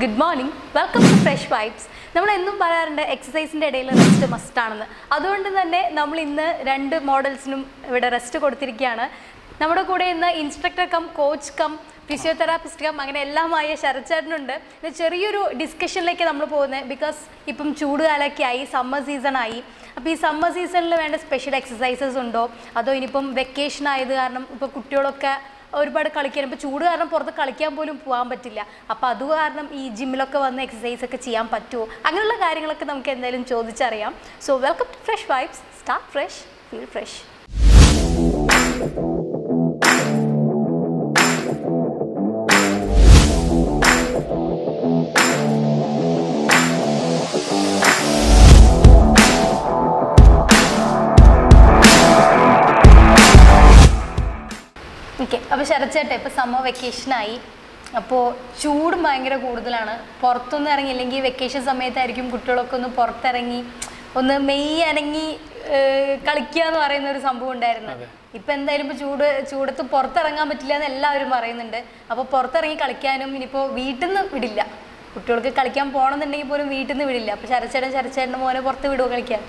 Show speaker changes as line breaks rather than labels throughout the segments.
Good morning. Welcome to Fresh Vibes. നമ്മൾ എന്നും പറയാറുണ്ട് എക്സസൈസിന്റെ ഇടയിൽ റെസ്റ്റ് മസ്റ്റ് ആണെന്ന്. അതുകൊണ്ട് തന്നെ നമ്മൾ ഇന്ന് രണ്ട് മോഡൽസിനും ഇവിടെ റെസ്റ്റ് കൊടുത്തിരിക്കുകയാണ്. നമ്മുടെ കൂടെ ഇന്ന് instructor cum coach cum physiotherapist cum അങ്ങനെ എല്ലാമായ ശരച്ചേട്ടനുണ്ട്. ഇത് ചെറിയൊരു ഡിസ്കഷനിലേക്ക് നമ്മൾ പോകുന്നത് ബിക്കോസ് ഇപ്പം ചൂടുകാലമൊക്കെ ആയി, സമ്മർ സീസൺ ആയി. അപ്പോൾ ഈ സമ്മർ സീസണിൽ വേണ്ട സ്പെഷ്യൽ എക്സസൈസസ് ഉണ്ടോ, അതോ ഇനിയിപ്പം വെക്കേഷൻ ആയത് കാരണം ഇപ്പോൾ കുട്ടികളൊക്കെ ഒരുപാട് കളിക്കാൻ, ഇപ്പോൾ ചൂട് കാരണം പുറത്ത് കളിക്കാൻ പോലും പോകാൻ പറ്റില്ല, അപ്പോൾ അത് കാരണം ഈ ജിമ്മിലൊക്കെ വന്ന് എക്സസൈസ് ഒക്കെ ചെയ്യാൻ പറ്റുമോ, അങ്ങനെയുള്ള കാര്യങ്ങളൊക്കെ നമുക്ക് എന്തായാലും ചോദിച്ചറിയാം. So welcome to fresh vibes. Start fresh, feel fresh. Okay, അപ്പോൾ ശരച്ചേട്ടെ, ഇപ്പോൾ സമ്മർ വെക്കേഷനായി, അപ്പോൾ ചൂടും ഭയങ്കര കൂടുതലാണ്. പുറത്തൊന്നും ഇറങ്ങിയില്ലെങ്കിൽ വെക്കേഷൻ സമയത്തായിരിക്കും കുട്ടികളൊക്കെ ഒന്ന് പുറത്തിറങ്ങി ഒന്ന് മെയ് അനങ്ങി കളിക്കുക എന്ന് പറയുന്ന ഒരു സംഭവം ഉണ്ടായിരുന്നു. ഇപ്പം എന്തായാലും ഇപ്പോൾ ചൂടത്ത് പുറത്തിറങ്ങാൻ പറ്റില്ല എന്ന് എല്ലാവരും പറയുന്നുണ്ട്. അപ്പോൾ പുറത്തിറങ്ങി കളിക്കാനും ഇനിയിപ്പോൾ വീട്ടിൽ നിന്ന് വിടില്ല, കുട്ടികൾക്ക് കളിക്കാൻ പോകണമെന്നുണ്ടെങ്കിൽ പോലും വീട്ടിൽ നിന്ന് വിടില്ല. അപ്പോൾ ശരച്ചേട്ടൻ്റെ മോനെ പുറത്ത് വിടുമോ കളിക്കാൻ?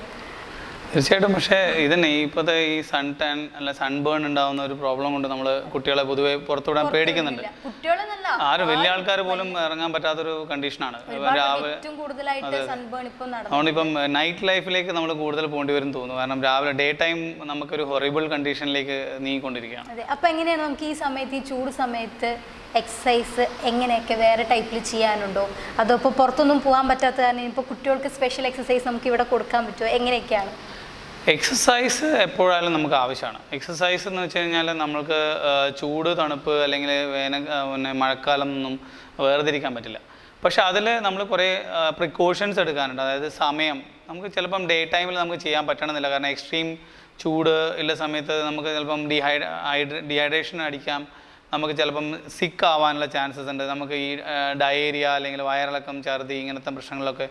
തീർച്ചയായിട്ടും. പക്ഷേ ഇതന്നെ ഇപ്പോഴത്തെ ഈ സൺ ടാൻ അല്ല സൺബേൺ ഉണ്ടാകുന്ന ഒരു പ്രോബ്ലം കൊണ്ട് നമ്മൾ കുട്ടികളെ പൊതുവെ പുറത്തുവിടാൻ പേടിക്കുന്നുണ്ട്. ആരും വലിയ ആൾക്കാർ പോലും ഇറങ്ങാൻ പറ്റാത്തൊരു കണ്ടീഷനാണ് രാവിലെ. അതുകൊണ്ട് ഇപ്പം നൈറ്റ് ലൈഫിലേക്ക് നമ്മൾ കൂടുതൽ പോകേണ്ടി വരും തോന്നുന്നു. കാരണം രാവിലെ ഡേ ടൈം നമുക്കൊരു ഹൊറിബിൾ കണ്ടീഷനിലേക്ക് നീങ്ങിക്കൊണ്ടിരിക്കുകയാണ്.
അപ്പം എങ്ങനെയാണ് നമുക്ക് ഈ സമയത്ത്, ഈ ചൂട് സമയത്ത് എക്സസൈസ് എങ്ങനെയൊക്കെ വേറെ ടൈപ്പിൽ ചെയ്യാനുണ്ടോ, അതോ ഇപ്പോൾ പുറത്തൊന്നും പോകാൻ പറ്റാത്ത കാരണം ഇപ്പോൾ കുട്ടികൾക്ക് സ്പെഷ്യൽ എക്സസൈസ് നമുക്ക് ഇവിടെ കൊടുക്കാൻ പറ്റുമോ, എങ്ങനെയൊക്കെയാണ്?
എക്സസൈസ് എപ്പോഴായാലും നമുക്ക് ആവശ്യമാണ്. എക്സസൈസ് എന്ന് വെച്ച് കഴിഞ്ഞാൽ നമ്മൾക്ക് ചൂട്, തണുപ്പ് അല്ലെങ്കിൽ പിന്നെ മഴക്കാലം ഒന്നും വേർതിരിക്കാൻ പറ്റില്ല. പക്ഷെ അതിൽ നമ്മൾ കുറേ പ്രിക്കോഷൻസ് എടുക്കാനുണ്ട്. അതായത് സമയം നമുക്ക് ചിലപ്പം ഡേ ടൈമിൽ നമുക്ക് ചെയ്യാൻ പറ്റണമെന്നില്ല. കാരണം എക്സ്ട്രീം ചൂട് ഉള്ള സമയത്ത് നമുക്ക് ചിലപ്പം ഡീഹൈഡ്രേഷൻ അടിക്കാം, നമുക്ക് ചിലപ്പം സിക്ക് ആവാനുള്ള ചാൻസസ് ഉണ്ട്. നമുക്ക് ഈ ഡയേറിയ അല്ലെങ്കിൽ വയറിളക്കം, ഛർദി ഇങ്ങനത്തെ പ്രശ്നങ്ങളൊക്കെ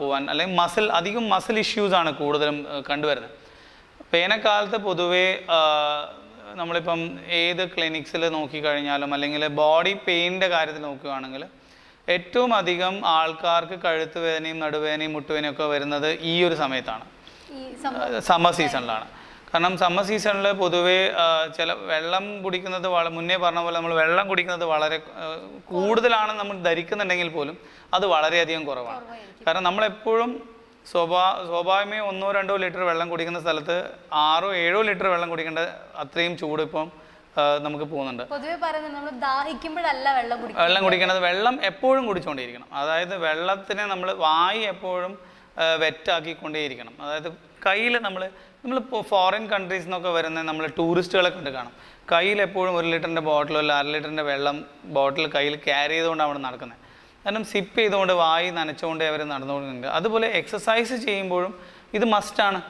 പോകാൻ, അല്ലെങ്കിൽ അധികം മസിൽ ഇഷ്യൂസാണ് കൂടുതലും കണ്ടുവരുന്നത്. വേനൽക്കാലത്ത് പൊതുവേ നമ്മളിപ്പം ഏത് ക്ലിനിക്സിൽ നോക്കിക്കഴിഞ്ഞാലും അല്ലെങ്കിൽ ബോഡി പെയിൻ്റെ കാര്യത്തിൽ നോക്കുകയാണെങ്കിൽ ഏറ്റവും അധികം ആൾക്കാർക്ക് കഴുത്ത് വേദനയും നടുവേദനയും മുട്ടുവേദനയും ഒക്കെ വരുന്നത് ഈ ഒരു സമയത്താണ്, സമ്മർ സീസണിലാണ്. കാരണം സമ്മർ സീസണിൽ പൊതുവേ വെള്ളം കുടിക്കുന്നത് മുന്നേ പറഞ്ഞ പോലെ നമ്മൾ വെള്ളം കുടിക്കുന്നത് വളരെ കൂടുതലാണ് നമ്മൾ ധരിക്കുന്നുണ്ടെങ്കിൽ പോലും അത് വളരെയധികം കുറവാണ്. കാരണം നമ്മളെപ്പോഴും സ്വാഭാവികമായി 1-2 ലിറ്റർ വെള്ളം കുടിക്കുന്ന സ്ഥലത്ത് 6-7 ലിറ്റർ വെള്ളം കുടിക്കേണ്ട അത്രയും ചൂട് ഇപ്പം നമുക്ക് പോകുന്നുണ്ട്. വെള്ളം കുടിക്കേണ്ടത്, വെള്ളം എപ്പോഴും കുടിച്ചുകൊണ്ടേയിരിക്കണം. അതായത് വെള്ളത്തിനെ നമ്മൾ വായി എപ്പോഴും വെറ്റാക്കിക്കൊണ്ടേയിരിക്കണം. അതായത് കയ്യിൽ നമ്മളിപ്പോൾ ഫോറിൻ കൺട്രീസിൽ നിന്നൊക്കെ വരുന്ന നമ്മൾ ടൂറിസ്റ്റുകളെ കണ്ട് കാണും, കയ്യിൽ എപ്പോഴും 1 ലിറ്ററിൻ്റെ ബോട്ടിലോ അല്ല 1/2 ലിറ്ററിൻ്റെ ബോട്ടിൽ കയ്യിൽ ക്യാരി ചെയ്തുകൊണ്ടാണ് അവിടെ നടക്കുന്നത്. കാരണം സിപ്പ് ചെയ്തുകൊണ്ട് വായി നനച്ചുകൊണ്ടേ അവർ നടന്നുകൊണ്ടുണ്ട്. അതുപോലെ എക്സസൈസ് ചെയ്യുമ്പോഴും ഇത് മസ്റ്റാണ്.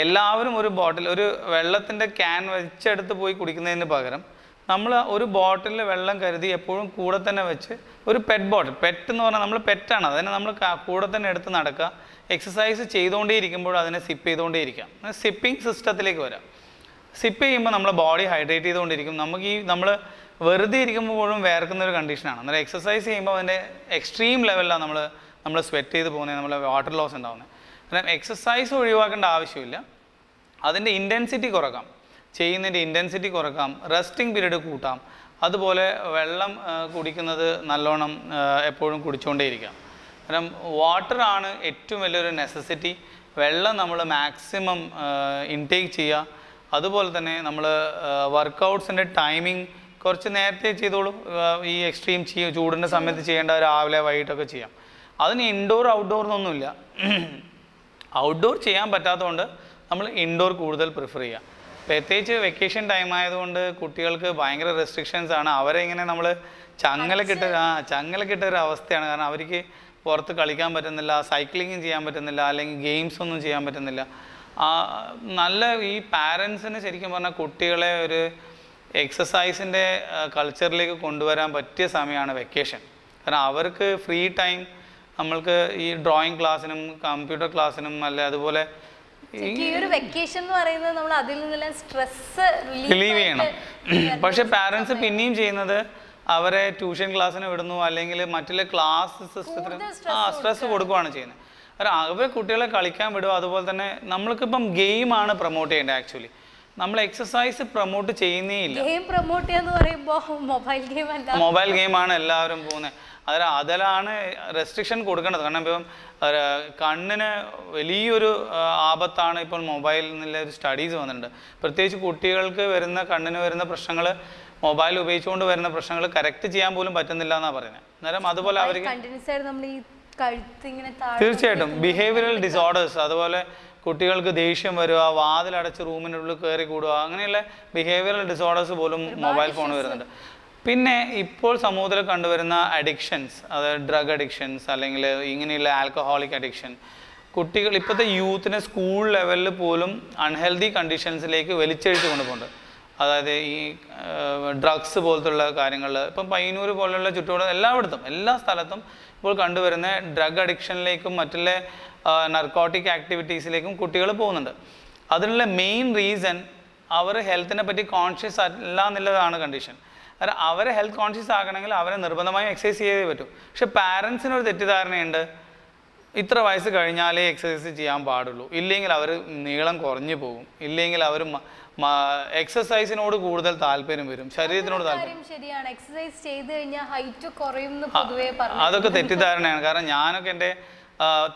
എല്ലാവരും ഒരു വെള്ളത്തിൻ്റെ ക്യാൻ വെച്ചെടുത്ത് പോയി കുടിക്കുന്നതിന് പകരം നമ്മൾ ഒരു ബോട്ടിലിൽ വെള്ളം കരുതി എപ്പോഴും കൂടെ തന്നെ വെച്ച് ഒരു ബോട്ടിൽ എന്ന് പറഞ്ഞാൽ നമ്മൾ പെറ്റാണ്, അതിനെ നമ്മൾ കൂടെ തന്നെ എടുത്ത് നടക്കുക. എക്സസൈസ് ചെയ്തുകൊണ്ടേയിരിക്കുമ്പോൾ അതിനെ സിപ്പ് ചെയ്തുകൊണ്ടേയിരിക്കാം. സിപ്പിംഗ് സിസ്റ്റത്തിലേക്ക് വരാം. സിപ്പ് ചെയ്യുമ്പോൾ നമ്മളെ ബോഡി ഹൈഡ്രേറ്റ് ചെയ്തുകൊണ്ടിരിക്കും. നമ്മൾ വെറുതെ ഇരിക്കുമ്പോഴും വേർക്കുന്ന ഒരു കണ്ടീഷനാണ്. അന്നേരം എക്സസൈസ് ചെയ്യുമ്പോൾ അതിൻ്റെ എക്സ്ട്രീം ലെവലിലാണ് നമ്മൾ സ്വെറ്റ് ചെയ്ത് പോകുന്നത്, നമ്മൾ വാട്ടർ ലോസ് ഉണ്ടാകുന്നത്. കാരണം എക്സസൈസ് ഒഴിവാക്കേണ്ട ആവശ്യമില്ല, അതിൻ്റെ ഇൻറ്റൻസിറ്റി കുറക്കാം, ചെയ്യുന്നതിൻ്റെ ഇൻറ്റൻസിറ്റി കുറക്കാം, റെസ്റ്റിംഗ് പീരീഡ് കൂട്ടാം. അതുപോലെ വെള്ളം കുടിക്കുന്നത് നല്ലോണം എപ്പോഴും കുടിച്ചുകൊണ്ടേയിരിക്കാം. കാരണം വാട്ടറാണ് ഏറ്റവും വലിയൊരു നെസസിറ്റി. വെള്ളം നമ്മൾ മാക്സിമം ഇൻടേക്ക് ചെയ്യുക. അതുപോലെ തന്നെ നമ്മൾ വർക്കൗട്ട്സിൻ്റെ ടൈമിങ് കുറച്ച് നേരത്തെ ചെയ്തോളൂ. ഈ എക്സ്ട്രീം ചൂടിൻ്റെ സമയത്ത് ചെയ്യേണ്ട രാവിലെ വൈകിട്ടൊക്കെ ചെയ്യാം. അതിന് ഇൻഡോർ ഔട്ട്ഡോർ എന്നൊന്നുമില്ല. ഔട്ട്ഡോർ ചെയ്യാൻ പറ്റാത്തതുകൊണ്ട് നമ്മൾ ഇൻഡോർ കൂടുതൽ പ്രിഫർ ചെയ്യുക. പ്രത്യേകിച്ച് വെക്കേഷൻ ടൈം ആയതുകൊണ്ട് കുട്ടികൾക്ക് ഭയങ്കര റെസ്ട്രിക്ഷൻസ് ആണ്. അവരെ ഇങ്ങനെ നമ്മൾ ചങ്ങലക്കിട്ട ഒരു അവസ്ഥയാണ്. കാരണം അവർക്ക് പുറത്ത് കളിക്കാൻ പറ്റുന്നില്ല, സൈക്ലിങ്ങും ചെയ്യാൻ പറ്റുന്നില്ല, അല്ലെങ്കിൽ ഗെയിംസ് ഒന്നും ചെയ്യാൻ പറ്റുന്നില്ല. നല്ല ഈ പാരൻസിന് ശരിക്കും പറഞ്ഞാൽ കുട്ടികളെ ഒരു എക്സസൈസിൻ്റെ കൾച്ചറിലേക്ക് കൊണ്ടുവരാൻ പറ്റിയ സമയമാണ് വെക്കേഷൻ. കാരണം അവർക്ക് ഫ്രീ ടൈം നമ്മൾക്ക് ഈ ഡ്രോയിങ് ക്ലാസ്സിനും കമ്പ്യൂട്ടർ ക്ലാസ്സിനും അതുപോലെ റിലീവ് ചെയ്യണം. പക്ഷെ പാരൻസ് പിന്നെയും ചെയ്യുന്നത് അവരെ ട്യൂഷൻ ക്ലാസ്സിന് വിടുന്നു, അല്ലെങ്കിൽ മറ്റുള്ള ക്ലാസ് സിസ്റ്റത്തിന് സ്ട്രെസ് കൊടുക്കുകയാണ് ചെയ്യുന്നത്. കാരണം അവർ കുട്ടികളെ കളിക്കാൻ വിടുക. അതുപോലെ തന്നെ നമ്മൾക്കിപ്പം ഗെയിമാണ് പ്രൊമോട്ട് ചെയ്യേണ്ടത്. ആക്ച്വലി നമ്മൾ എക്സസൈസ് പ്രൊമോട്ട് ചെയ്യുന്നേ ഇല്ല.
ഗെയിം പ്രൊമോട്ട് ചെയ്യാന്ന് പറയുമ്പോൾ മൊബൈൽ ഗെയിം അല്ല,
മൊബൈൽ ഗെയിമാണ് എല്ലാവരും പോകുന്നത്. അതിലാണ് റെസ്ട്രിക്ഷൻ കൊടുക്കേണ്ടത്. കാരണം ഇപ്പം കണ്ണിന് വലിയൊരു ആപത്താണ് ഇപ്പോൾ മൊബൈൽ എന്നുള്ള ഒരു സ്റ്റഡീസ് വന്നിട്ടുണ്ട്. പ്രത്യേകിച്ച് കുട്ടികൾക്ക് കണ്ണിന് വരുന്ന പ്രശ്നങ്ങൾ, മൊബൈൽ ഉപയോഗിച്ചുകൊണ്ട് വരുന്ന പ്രശ്നങ്ങൾ കറക്റ്റ് ചെയ്യാൻ പോലും പറ്റുന്നില്ല എന്നാണ് പറയുന്നത്. അന്നേരം അതുപോലെ അവർക്ക് തീർച്ചയായിട്ടും ബിഹേവിയറൽ ഡിസോർഡേഴ്സ്, അതുപോലെ കുട്ടികൾക്ക് ദേഷ്യം വരിക, വാതിലടച്ച് റൂമിനുള്ളിൽ കയറി കൂടുക, അങ്ങനെയുള്ള ബിഹേവിയറൽ ഡിസോർഡേഴ്സ് പോലും മൊബൈൽ ഫോൺ വരുന്നുണ്ട്. പിന്നെ ഇപ്പോൾ സമൂഹത്തിൽ കണ്ടുവരുന്ന അഡിക്ഷൻസ്, അതായത് ഡ്രഗ് അഡിക്ഷൻസ് അല്ലെങ്കിൽ ഇങ്ങനെയുള്ള ആൽക്കഹോളിക് അഡിക്ഷൻ, കുട്ടികൾ ഇപ്പോഴത്തെ യൂത്തിനെ സ്കൂൾ ലെവലിൽ പോലും അൺഹെൽത്തി കണ്ടീഷൻസിലേക്ക് വലിച്ചഴിച്ച് കൊണ്ടുപോകുന്നുണ്ട്. അതായത് ഈ ഡ്രഗ്സ് പോലത്തുള്ള കാര്യങ്ങൾ ഇപ്പം പയ്യന്നൂർ പോലുള്ള ചുറ്റുപാടും എല്ലായിടത്തും എല്ലാ സ്ഥലത്തും ഇപ്പോൾ കണ്ടുവരുന്ന ഡ്രഗ് അഡിക്ഷനിലേക്കും മറ്റുള്ള നർക്കോട്ടിക് ആക്ടിവിറ്റീസിലേക്കും കുട്ടികൾ പോകുന്നുണ്ട്. അതിനുള്ള മെയിൻ റീസൺ അവർ ഹെൽത്തിനെ പറ്റി കോൺഷ്യസ് അല്ല എന്നുള്ളതാണ് കണ്ടീഷൻ. കാരണം അവരെ ഹെൽത്ത് കോൺഷ്യസ് ആക്കണമെങ്കിൽ അവരെ നിർബന്ധമായും എക്സസൈസ് ചെയ്തേ പറ്റൂ. പക്ഷെ പാരൻസിനൊരു തെറ്റിദ്ധാരണയുണ്ട്, ഇത്ര വയസ്സ് കഴിഞ്ഞാലേ എക്സസൈസ് ചെയ്യാൻ പാടുള്ളൂ, ഇല്ലെങ്കിൽ അവർ നീളം കുറഞ്ഞു പോകും, ഇല്ലെങ്കിൽ അവർ എക്സസൈസിനോട് കൂടുതൽ താല്പര്യം വരും, ശരീരത്തിനോട് താല്പര്യം.
ശരിയാണ്, എക്സസൈസ് ചെയ്ത് കഴിഞ്ഞാൽ ഹൈറ്റ് കുറയും എന്ന് പൊതുവേ പറഞ്ഞു.
അതൊക്കെ തെറ്റിദ്ധാരണയാണ്. കാരണം ഞാനൊക്കെ എൻ്റെ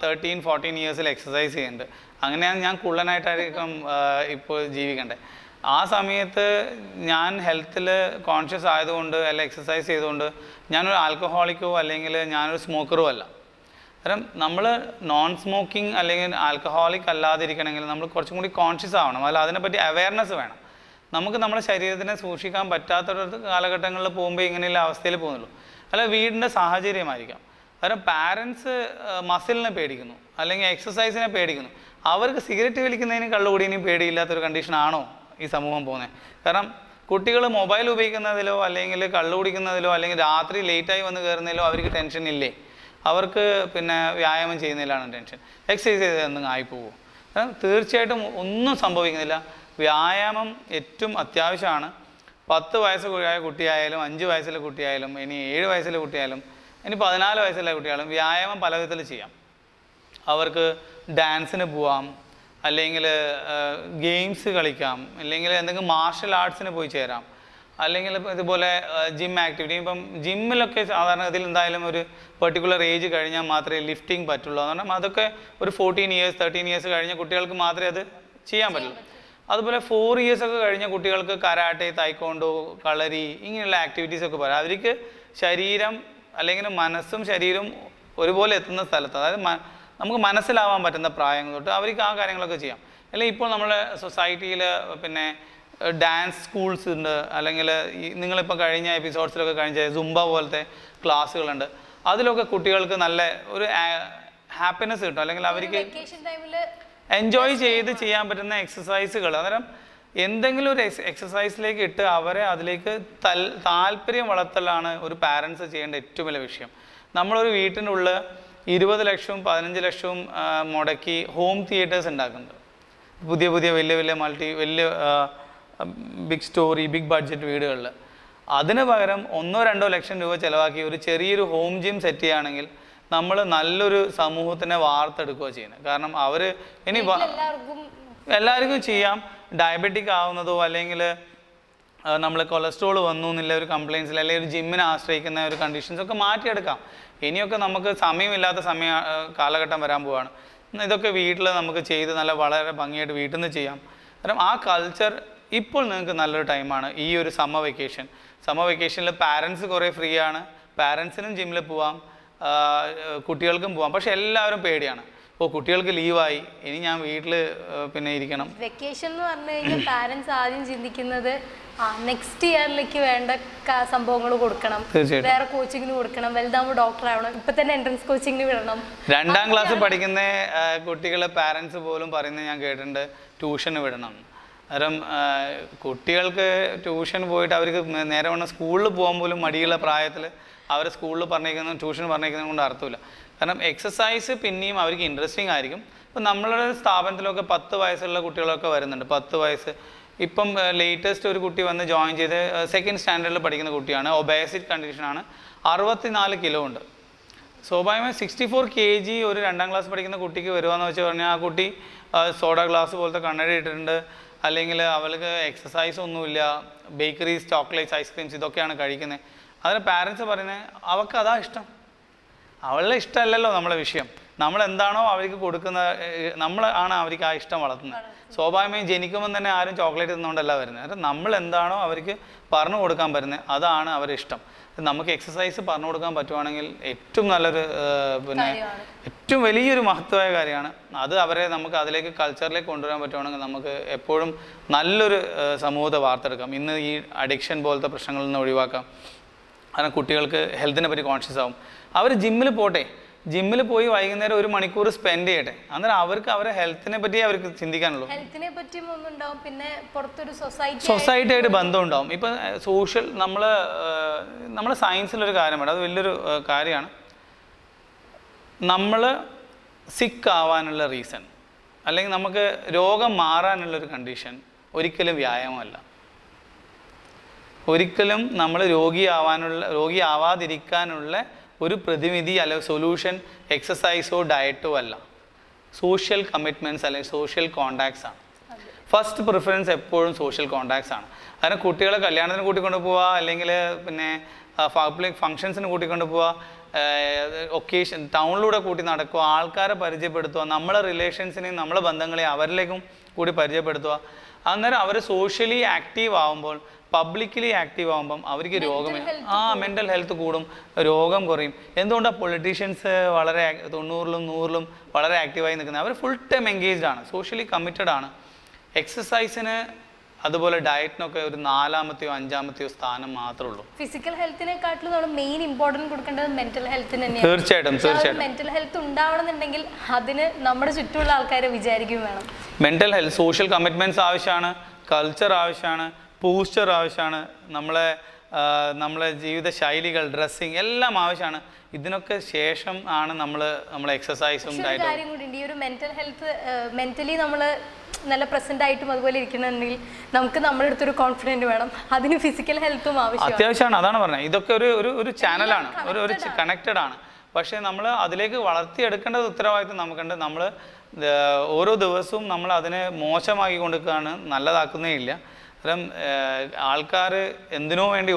13-14 ഇയേഴ്സിൽ എക്സസൈസ് ചെയ്യുന്നുണ്ട്. അങ്ങനെയാണ് ഞാൻ കുള്ളനായിട്ടായിരിക്കും ഇപ്പോൾ ജീവിക്കേണ്ടത്. ആ സമയത്ത് ഞാൻ ഹെൽത്തിൽ കോൺഷ്യസ് ആയതുകൊണ്ട് അല്ലെങ്കിൽ എക്സസൈസ് ചെയ്തുകൊണ്ട് ഞാനൊരു ആൽക്കഹോളിക്കോ അല്ലെങ്കിൽ ഞാനൊരു സ്മോക്കറോ അല്ല. കാരണം നമ്മൾ നോൺ സ്മോക്കിംഗ് അല്ലെങ്കിൽ ആൽക്കഹോളിക് അല്ലാതിരിക്കണമെങ്കിൽ നമ്മൾ കുറച്ചും കൂടി കോൺഷ്യസ് ആവണം, അല്ല അതിനെപ്പറ്റി അവയർനെസ് വേണം. നമുക്ക് നമ്മുടെ ശരീരത്തിനെ സൂക്ഷിക്കാൻ പറ്റാത്തൊരു കാലഘട്ടങ്ങളിൽ പോകുമ്പോൾ ഇങ്ങനെയുള്ള അവസ്ഥയിൽ പോകുന്നുള്ളൂ. അല്ല വീടിൻ്റെ സാഹചര്യമായിരിക്കാം. കാരണം പാരൻസ് മസിലിനെ പേടിക്കുന്നു അല്ലെങ്കിൽ എക്സസൈസിനെ പേടിക്കുന്നു. അവർക്ക് സിഗരറ്റ് വലിക്കുന്നതിനും കള്ളുകൂടിയതിനും പേടിയില്ലാത്തൊരു കണ്ടീഷനാണോ ഈ സമൂഹം പോകുന്നത്? കാരണം കുട്ടികൾ മൊബൈൽ ഉപയോഗിക്കുന്നതിലോ അല്ലെങ്കിൽ കള്ളു കുടിക്കുന്നതിലോ അല്ലെങ്കിൽ രാത്രി ലേറ്റായി വന്ന് കയറുന്നതിലോ അവർക്ക് ടെൻഷൻ ഇല്ലേ? അവർക്ക് പിന്നെ വ്യായാമം ചെയ്യുന്നതിലാണ് ടെൻഷൻ. എക്സസൈസ് ചെയ്ത് എന്തെങ്കിലും ആയിപ്പോകുമോ? തീർച്ചയായിട്ടും ഒന്നും സംഭവിക്കുന്നില്ല. വ്യായാമം ഏറ്റവും അത്യാവശ്യമാണ്. 10 വയസ്സുള്ള കുട്ടിയായാലും 5 വയസ്സിലെ കുട്ടിയായാലും ഇനി 7 വയസ്സിലെ കുട്ടിയായാലും ഇനി 14 വയസ്സുള്ള കുട്ടിയായാലും വ്യായാമം പല വിധത്തിൽ ചെയ്യാം. അവർക്ക് ഡാൻസിന് പോവാം, അല്ലെങ്കിൽ ഗെയിംസ് കളിക്കാം, അല്ലെങ്കിൽ എന്തെങ്കിലും മാർഷൽ ആർട്സിന് പോയി ചേരാം, അല്ലെങ്കിൽ ഇതുപോലെ ജിം ആക്ടിവിറ്റി. ഇപ്പം ജിമ്മിലൊക്കെ സാധാരണ ഇതിൽ എന്തായാലും ഒരു പെർട്ടിക്കുലർ ഏജ് കഴിഞ്ഞാൽ മാത്രമേ ലിഫ്റ്റിംഗ് പറ്റുള്ളൂ. കാരണം അതൊക്കെ ഒരു 14 ഇയേഴ്സ് 13 ഇയേഴ്സ് കഴിഞ്ഞ കുട്ടികൾക്ക് മാത്രമേ അത് ചെയ്യാൻ പറ്റുള്ളൂ. അതുപോലെ 4 ഇയേഴ്സൊക്കെ കഴിഞ്ഞ കുട്ടികൾക്ക് കരാട്ടെ, തായ്ക്കോണ്ടോ, കളരി ഇങ്ങനെയുള്ള ആക്ടിവിറ്റീസൊക്കെ പറയാം. അവർക്ക് ശരീരം അല്ലെങ്കിൽ മനസ്സും ശരീരവും ഒരുപോലെ എത്തുന്ന സ്ഥലത്ത്, അതായത് നമുക്ക് മനസ്സിലാവാൻ പറ്റുന്ന പ്രായം തൊട്ട് അവർക്ക് ആ കാര്യങ്ങളൊക്കെ ചെയ്യാം. അല്ലെങ്കിൽ ഇപ്പോൾ നമ്മുടെ സൊസൈറ്റിയിൽ പിന്നെ ഡാൻസ് സ്കൂൾസ് ഉണ്ട്, അല്ലെങ്കിൽ നിങ്ങളിപ്പോൾ കഴിഞ്ഞ എപ്പിസോഡ്സിലൊക്കെ കഴിഞ്ഞ സുംബ പോലത്തെ ക്ലാസ്സുകളുണ്ട്. അതിലൊക്കെ കുട്ടികൾക്ക് നല്ല ഒരു ഹാപ്പിനെസ് കിട്ടും, അല്ലെങ്കിൽ അവർക്ക് എൻജോയ് ചെയ്ത് ചെയ്യാൻ പറ്റുന്ന എക്സസൈസുകൾ. അന്നേരം എന്തെങ്കിലും ഒരു എക്സസൈസിലേക്ക് ഇട്ട് അവരെ അതിലേക്ക് താല്പര്യം വളർത്തലാണ് ഒരു പാരൻസ് ചെയ്യേണ്ട ഏറ്റവും വലിയ വിഷയം. നമ്മളൊരു വീട്ടിൻ്റെ ഉള്ളിൽ 20 ലക്ഷവും 15 ലക്ഷവും മുടക്കി ഹോം തിയേറ്റേഴ്സ് ഉണ്ടാക്കുന്നുണ്ട്. പുതിയ വലിയ ബിഗ് സ്റ്റോറി ബിഗ് ബഡ്ജറ്റ് വീടുകളിൽ. അതിന് പകരം 1-2 ലക്ഷം രൂപ ചിലവാക്കി ഒരു ചെറിയൊരു ഹോം ജിം സെറ്റ് ചെയ്യുകയാണെങ്കിൽ നമ്മൾ നല്ലൊരു സമൂഹത്തിനെ വാർത്തെടുക്കുക ചെയ്യുന്നത്. കാരണം അവർ ഇനി എല്ലാവർക്കും ചെയ്യാം. ഡയബറ്റിക് ആവുന്നതോ അല്ലെങ്കിൽ നമ്മൾ കൊളസ്ട്രോൾ വന്നു എന്നുള്ള ഒരു കംപ്ലയിൻസിൽ അല്ലെങ്കിൽ ഒരു ജിമ്മിനെ ആശ്രയിക്കുന്ന ഒരു കണ്ടീഷൻസൊക്കെ മാറ്റിയെടുക്കാം. ഇനിയൊക്കെ നമുക്ക് സമയമില്ലാത്ത കാലഘട്ടം വരാൻ പോവാണ്. ഇതൊക്കെ വീട്ടിൽ നമുക്ക് ചെയ്ത് വളരെ ഭംഗിയായിട്ട് വീട്ടിൽ നിന്ന് ചെയ്യാം. കാരണം ആ കൾച്ചർ ഇപ്പോൾ നിങ്ങൾക്ക് നല്ലൊരു ടൈമാണ്. ഈ ഒരു സമ്മർ വെക്കേഷനിൽ പാരൻസ് കുറേ ഫ്രീ ആണ്, പാരൻസിനും ജിമ്മിൽ പോവാം, കുട്ടികൾക്കും പോവാം. പക്ഷെ എല്ലാവരും പേടിയാണ്, കുട്ടികൾക്ക് ലീവായി ഇനി ഞാൻ വീട്ടിൽ പിന്നെ ഇരിക്കണം.
വെക്കേഷൻ എന്ന് പറഞ്ഞു കഴിഞ്ഞാൽ പാരൻസ് ആദ്യം ചിന്തിക്കുന്നത് നെക്സ്റ്റ് ഇയറിലേക്ക് വേണ്ട സംഭവങ്ങൾ കൊടുക്കണം, വേറെ കോച്ചിങ്ങിന് കൊടുക്കണം, വലുതാകുമ്പോൾ ഡോക്ടർ ആവണം, ഇപ്പൊ തന്നെ എൻട്രൻസ് കോച്ചിങ്ങിന് വിടണം.
2ാം ക്ലാസ് പഠിക്കുന്ന കുട്ടികളെ പാരൻസ് പോലും പറയുന്നത് ഞാൻ കേട്ടിട്ടുണ്ട്, ട്യൂഷന് വിടണം. കാരണം കുട്ടികൾക്ക് ട്യൂഷൻ പോയിട്ട് അവർക്ക് നേരെ വണ്ണം സ്കൂളിൽ പോകാൻ പോലും മടിയുള്ള പ്രായത്തിൽ അവർ സ്കൂളിൽ പറഞ്ഞേക്കുന്ന ട്യൂഷൻ പറഞ്ഞേക്കുന്നത് കൊണ്ട് അർത്ഥമില്ല. കാരണം എക്സസൈസ് പിന്നെയും അവർക്ക് ഇൻട്രസ്റ്റിംഗ് ആയിരിക്കും. ഇപ്പം നമ്മളുടെ സ്ഥാപനത്തിലൊക്കെ 10 വയസ്സുള്ള കുട്ടികളൊക്കെ വരുന്നുണ്ട്. 10 വയസ്സ് ഇപ്പം ലേറ്റസ്റ്റ് ഒരു കുട്ടി വന്ന് ജോയിൻ ചെയ്ത് സെക്കൻഡ് സ്റ്റാൻഡേർഡിൽ പഠിക്കുന്ന കുട്ടിയാണ്, ഒബേസിറ്റി കണ്ടീഷനാണ്, 64 കിലോ ഉണ്ട്. സ്വാഭാവികമായി 64 kg ഒരു 2ാം ക്ലാസ് പഠിക്കുന്ന കുട്ടിക്ക് വരുവാന്ന് വെച്ച് പറഞ്ഞാൽ ആ കുട്ടി സോഡ ഗ്ലാസ് പോലത്തെ കണ്ണട ഇട്ടിട്ടുണ്ട്, അല്ലെങ്കിൽ അവൾക്ക് എക്സസൈസ് ഒന്നുമില്ല, ബേക്കറീസ്, ചോക്ലേറ്റ്സ്, ഐസ്ക്രീംസ് ഇതൊക്കെയാണ് കഴിക്കുന്നത്. അതിന് പാരൻസ് പറയുന്നത് അവൾക്ക് അതാ ഇഷ്ടം. അവളുടെ ഇഷ്ടമല്ലല്ലോ നമ്മളെ വിഷയം. നമ്മളെന്താണോ അവർക്ക് കൊടുക്കുന്ന, നമ്മളാണ് അവർക്ക് ആ ഇഷ്ടം വളർത്തുന്നത്. സ്വാഭാവികമായും ജനിക്കുമ്പോൾ തന്നെ ആരും ചോക്ലേറ്റ് തിന്നുകൊണ്ടല്ല വരുന്നത്. അത് നമ്മൾ എന്താണോ അവർക്ക് പറഞ്ഞു കൊടുക്കാൻ പറ്റുന്നത് അതാണ് അവരുടെ ഇഷ്ടം. നമുക്ക് എക്സസൈസ് പറഞ്ഞു കൊടുക്കാൻ പറ്റുവാണെങ്കിൽ ഏറ്റവും നല്ലൊരു പിന്നെ ഏറ്റവും വലിയൊരു മഹത്വമായ കാര്യമാണ് അത്. അവരെ നമുക്ക് അതിലേക്ക് കൾച്ചറിലേക്ക് കൊണ്ടുവരാൻ പറ്റുവാണെങ്കിൽ നമുക്ക് എപ്പോഴും നല്ലൊരു സമൂഹത്തെ വാർത്തെടുക്കാം. ഇന്ന് ഈ അഡിക്ഷൻ പോലത്തെ പ്രശ്നങ്ങളിൽ നിന്ന് ഒഴിവാക്കാം. കാരണം കുട്ടികൾക്ക് ഹെൽത്തിനെ പറ്റി കോൺഷ്യസ് ആവും. അവർ ജിമ്മിൽ പോട്ടെ, ജിമ്മിൽ പോയി വൈകുന്നേരം 1 മണിക്കൂർ സ്പെൻഡ് ചെയ്യട്ടെ. അന്നേരം അവർക്ക് അവരെ ഹെൽത്തിനെ പറ്റി അവർക്ക് ചിന്തിക്കാനുള്ളൂ.
ഹെൽത്തിനെ പറ്റിയും ഒന്നുണ്ടാവും, പിന്നെ പുറത്തൊരു
സൊസൈറ്റിയായിട്ട് ബന്ധം ഉണ്ടാവും. ഇപ്പം സോഷ്യൽ നമ്മൾ സയൻസിലൊരു കാര്യമാണ്, അത് വലിയൊരു കാര്യമാണ്. നമ്മൾ സിക്ക് ആവാനുള്ള റീസൺ അല്ലെങ്കിൽ നമുക്ക് രോഗം മാറാനുള്ളൊരു കണ്ടീഷൻ ഒരിക്കലും വ്യായാമമല്ല. ഒരിക്കലും നമ്മൾ രോഗിയാവാതിരിക്കാനുള്ള ഒരു പ്രതിവിധി അല്ലെങ്കിൽ സൊല്യൂഷൻ എക്സസൈസോ ഡയറ്റോ അല്ല, സോഷ്യൽ കമ്മിറ്റ്മെൻറ്റ്സ് അല്ലെങ്കിൽ സോഷ്യൽ കോണ്ടാക്ട്സ് ആണ്. ഫസ്റ്റ് പ്രിഫറൻസ് എപ്പോഴും സോഷ്യൽ കോണ്ടാക്ട്സ് ആണ്. കാരണം കുട്ടികളെ കല്യാണത്തിന് കൂട്ടിക്കൊണ്ട് പോവുക, അല്ലെങ്കിൽ പിന്നെ പബ്ലിക് ഫങ്ഷൻസിന് കൂട്ടിക്കൊണ്ട് പോവുക, ഒക്കേഷൻ ടൗണിലൂടെ കൂട്ടി നടക്കുക, ആൾക്കാരെ പരിചയപ്പെടുത്തുക, നമ്മളെ റിലേഷൻസിനെയും നമ്മളെ ബന്ധങ്ങളെയും അവരിലേക്കും കൂടി പരിചയപ്പെടുത്തുക. അന്നേരം അവർ സോഷ്യലി ആക്റ്റീവ് ആവുമ്പോൾ, പബ്ലിക്കലി ആക്റ്റീവ് ആകുമ്പം അവർക്ക് മെൻ്റൽ ഹെൽത്ത് കൂടും, രോഗം കുറയും. എന്തുകൊണ്ടാണ് പൊളിറ്റീഷ്യൻസ് വളരെ 90-ലും 100-ലും വളരെ ആക്റ്റീവായി നിൽക്കുന്നത്? അവർ ഫുൾ ടൈം എൻഗേജ്ഡ് ആണ്, സോഷ്യലി കമ്മിറ്റഡ് ആണ്. എക്സസൈസിന് അതുപോലെ ഡയറ്റിനൊക്കെ ഒരു 4-മത്തെയോ 5-മത്തെയോ സ്ഥാനം മാത്രമേ ഉള്ളൂ.
ഫിസിക്കൽ ഹെൽത്തിനെക്കാട്ടിലും നമ്മൾ മെയിൻ ഇമ്പോർട്ടൻസ് കൊടുക്കേണ്ടത് മെന്റൽ ഹെൽത്തിന് തന്നെയാണ്.
തീർച്ചയായിട്ടും
മെന്റൽ ഹെൽത്ത് ഉണ്ടാവണമെന്നുണ്ടെങ്കിൽ അതിന് നമ്മുടെ ചുറ്റുമുള്ള ആൾക്കാരെ വിചാരിക്കും വേണം.
മെന്റൽ ഹെൽത്ത്, സോഷ്യൽ കമ്മിറ്റ്മെന്റ്സ് ആവശ്യമാണ്, കൾച്ചർ ആവശ്യമാണ്, പോസ്ചർ ആവശ്യമാണ്, നമ്മളെ ജീവിത ശൈലികൾ, ഡ്രസ്സിങ് എല്ലാം ആവശ്യമാണ്. ഇതിനൊക്കെ ശേഷം ആണ് നമ്മൾ എക്സസൈസും ഡയറ്റും.
കാര്യം കൂടി ഉണ്ട്, ഈ ഒരു മെന്റൽ ഹെൽത്ത് മെന്റലി നമ്മൾ നല്ല പ്രസന്റ് ആയിട്ടും അതുപോലെ ഇരിക്കണമെങ്കിൽ നമുക്ക് നമ്മുടെ അടുത്തൊരു കോൺഫിഡൻറ്റ് വേണം. അതിന് ഫിസിക്കൽ ഹെൽത്തും
അത്യാവശ്യമാണ്. അതാണ് പറഞ്ഞത്, ഇതൊക്കെ ഒരു ചാനലാണ്, ഒരു കണക്റ്റഡ് ആണ്. പക്ഷേ നമ്മൾ അതിലേക്ക് വളർത്തിയെടുക്കേണ്ടത് ഉത്തരവാദിത്വം നമുക്കുണ്ട്. നമ്മൾ ഓരോ ദിവസവും നമ്മൾ അതിനെ മോശമാക്കി കൊടുക്കുകയാണ്, നല്ലതാക്കുന്നേ ഇല്ല. കാരണം ആൾക്കാർ എന്തിനോ വേണ്ടി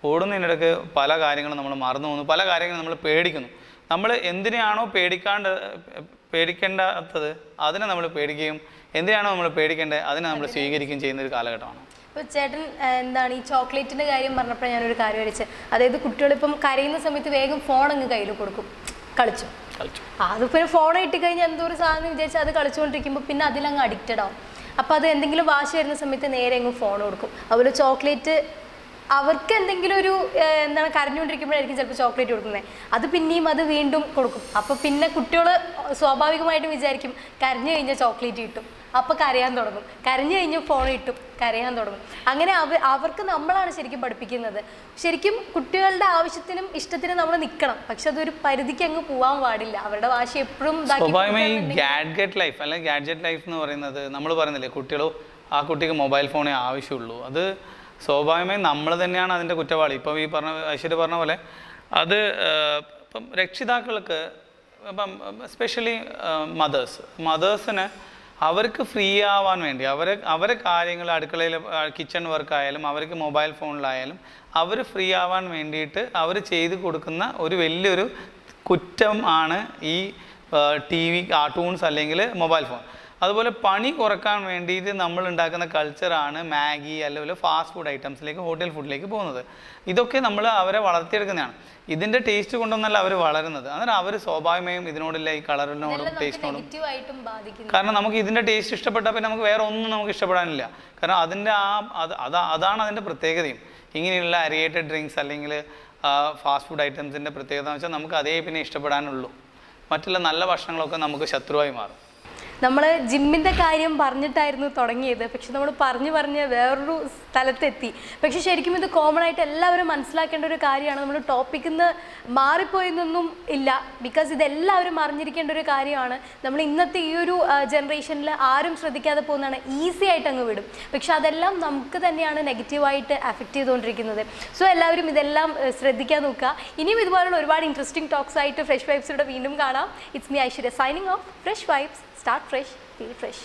ഓടുന്നതിനിടയ്ക്ക് പല കാര്യങ്ങളും നമ്മൾ മറന്നു പോകുന്നു, പല കാര്യങ്ങളും നമ്മൾ പേടിക്കുന്നു. നമ്മൾ എന്തിനാണോ പേടിക്കേണ്ടാത്തത് അതിനെ നമ്മൾ പേടിക്കുകയും, എന്തിനാണോ നമ്മൾ പേടിക്കേണ്ടത് അതിനെ നമ്മൾ സ്വീകരിക്കുകയും ചെയ്യുന്ന ഒരു കാലഘട്ടമാണ്.
ഇപ്പോൾ ചേട്ടൻ എന്താണ് ഈ ചോക്ലേറ്റിൻ്റെ കാര്യം പറഞ്ഞപ്പോൾ ഞാനൊരു കാര്യം വരച്ചത്, അതായത് കുട്ടികളിപ്പം കരയുന്ന സമയത്ത് വേഗം ഫോൺ അങ്ങ് കയ്യിൽ കൊടുക്കും, കളിച്ചു. അതിപ്പോൾ ഫോൺ ഇട്ടിക്കഴിഞ്ഞാൽ എന്തോ ഒരു സാധനം വിചാരിച്ചാൽ അത് കളിച്ചുകൊണ്ടിരിക്കുമ്പോൾ പിന്നെ അതിലങ്ങ് അഡിക്റ്റഡ് ആവും. അപ്പോൾ അത് എന്തെങ്കിലും വാശി വരുന്ന സമയത്ത് നേരെ അങ്ങ് ഫോൺ കൊടുക്കും. അതുപോലെ ചോക്ലേറ്റ് അവർക്ക് എന്തെങ്കിലും ഒരു എന്താണ് കരഞ്ഞുകൊണ്ടിരിക്കുമ്പോഴായിരിക്കും ചിലപ്പോൾ ചോക്ലേറ്റ് കൊടുക്കുന്നത്, അത് പിന്നെയും അത് വീണ്ടും കൊടുക്കും. അപ്പോൾ പിന്നെ കുട്ടികൾ സ്വാഭാവികമായിട്ടും വിചാരിക്കും കരഞ്ഞു കഴിഞ്ഞാൽ ചോക്ലേറ്റ് കിട്ടും, അപ്പോൾ കരയാൻ തുടങ്ങും, കരഞ്ഞു കഴിഞ്ഞാൽ ഫോൺ കിട്ടും, കരയാൻ തുടങ്ങും. അങ്ങനെ അവർക്ക് നമ്മളാണ് ശരിക്കും പഠിപ്പിക്കുന്നത്. ശരിക്കും കുട്ടികളുടെ ആവശ്യത്തിനും ഇഷ്ടത്തിനും നമ്മൾ നിൽക്കണം, പക്ഷെ അതൊരു പരിധിക്ക് അങ്ങ് പോകാൻ പാടില്ല. അവരുടെ വാശി എപ്പോഴും
ഗാഡ്ജറ്റ് ലൈഫ് അല്ലെങ്കിൽ ഗാഡ്ജറ്റ് ലൈഫ് എന്ന് പറയുന്നത് നമ്മൾ പറയുന്നില്ലേ, ആ കുട്ടിക്ക് മൊബൈൽ ഫോണേ ആവശ്യമുള്ളൂ. അത് സ്വാഭാവികമായും നമ്മൾ തന്നെയാണ് അതിൻ്റെ കുറ്റവാളി. ഇപ്പം ഈ ഐശ്വര്യ പറഞ്ഞ പോലെ അത് ഇപ്പം രക്ഷിതാക്കൾക്ക്, ഇപ്പം എസ്പെഷ്യലി മദേഴ്സിന് അവർക്ക് ഫ്രീ ആവാൻ വേണ്ടി അവരെ കാര്യങ്ങൾ അടുക്കളയിൽ കിച്ചൺ വർക്കായാലും അവർക്ക് മൊബൈൽ ഫോണിലായാലും അവർ ഫ്രീ ആവാൻ വേണ്ടിയിട്ട് അവർ ചെയ്ത് കൊടുക്കുന്ന ഒരു വലിയൊരു കുറ്റം ആണ് ഈ TV, കാർട്ടൂൺസ് അല്ലെങ്കിൽ മൊബൈൽ ഫോൺ. അതുപോലെ പണി കുറക്കാൻ വേണ്ടിയിട്ട് നമ്മൾ ഉണ്ടാക്കുന്ന കൾച്ചറാണ് മാഗി അല്ലെങ്കിൽ ഫാസ്റ്റ് ഫുഡ് ഐറ്റംസിലേക്ക്, ഹോട്ടൽ ഫുഡിലേക്ക് പോകുന്നത്. ഇതൊക്കെ നമ്മൾ അവരെ വളർത്തിയെടുക്കുന്നതാണ്. ഇതിൻ്റെ ടേസ്റ്റ് കൊണ്ടൊന്നല്ല അവർ വളരുന്നത്. അന്നേരം അവർ സ്വാഭാവികമായും ഇതിനോടില്ല, ഈ കളറിനോടും ടേസ്റ്റിനോടും. കാരണം നമുക്ക് ഇതിൻ്റെ ടേസ്റ്റ് ഇഷ്ടപ്പെട്ടാൽ പിന്നെ നമുക്ക് വേറെ ഒന്നും നമുക്ക് ഇഷ്ടപ്പെടാനില്ല. കാരണം അതിൻ്റെ അതാണ് അതിൻ്റെ പ്രത്യേകതയും. ഇങ്ങനെയുള്ള അരിയേറ്റഡ് ഡ്രിങ്ക്സ് അല്ലെങ്കിൽ ഫാസ്റ്റ് ഫുഡ് ഐറ്റംസിൻ്റെ പ്രത്യേകത എന്ന് വെച്ചാൽ നമുക്ക് അതേ പിന്നെ ഇഷ്ടപ്പെടാനുള്ളൂ. മറ്റുള്ള നല്ല ഭക്ഷണങ്ങളൊക്കെ നമുക്ക് ശത്രുവായി മാറും.
നമ്മൾ ജിമ്മിൻ്റെ കാര്യം പറഞ്ഞിട്ടായിരുന്നു തുടങ്ങിയത്, പക്ഷെ നമ്മൾ പറഞ്ഞ് വേറൊരു സ്ഥലത്തെത്തി. പക്ഷെ ശരിക്കും ഇത് കോമൺ ആയിട്ട് എല്ലാവരും മനസ്സിലാക്കേണ്ട ഒരു കാര്യമാണ്. നമ്മൾ ടോപ്പിക്കിൽ നിന്ന് മാറിപ്പോയെന്നൊന്നും ഇല്ല, ബിക്കോസ് ഇതെല്ലാവരും അറിഞ്ഞിരിക്കേണ്ട ഒരു കാര്യമാണ്. നമ്മൾ ഇന്നത്തെ ഈ ഒരു ജനറേഷനിൽ ആരും ശ്രദ്ധിക്കാതെ പോകുന്നതാണ്, ഈസി ആയിട്ട് അങ്ങ് വിടും. പക്ഷെ അതെല്ലാം നമുക്ക് തന്നെയാണ് നെഗറ്റീവായിട്ട് അഫക്റ്റ് ചെയ്തുകൊണ്ടിരിക്കുന്നത്. സോ എല്ലാവരും ഇതെല്ലാം ശ്രദ്ധിക്കാൻ നോക്കുക. ഇനിയും ഇതുപോലുള്ള ഒരുപാട് ഇൻട്രസ്റ്റിംഗ് ടോക്സ് ആയിട്ട് ഫ്രഷ് വൈബ്സിലൂടെ വീണ്ടും കാണാം. It's me Aishwarya signing off. Fresh vibes, start fresh, feel fresh.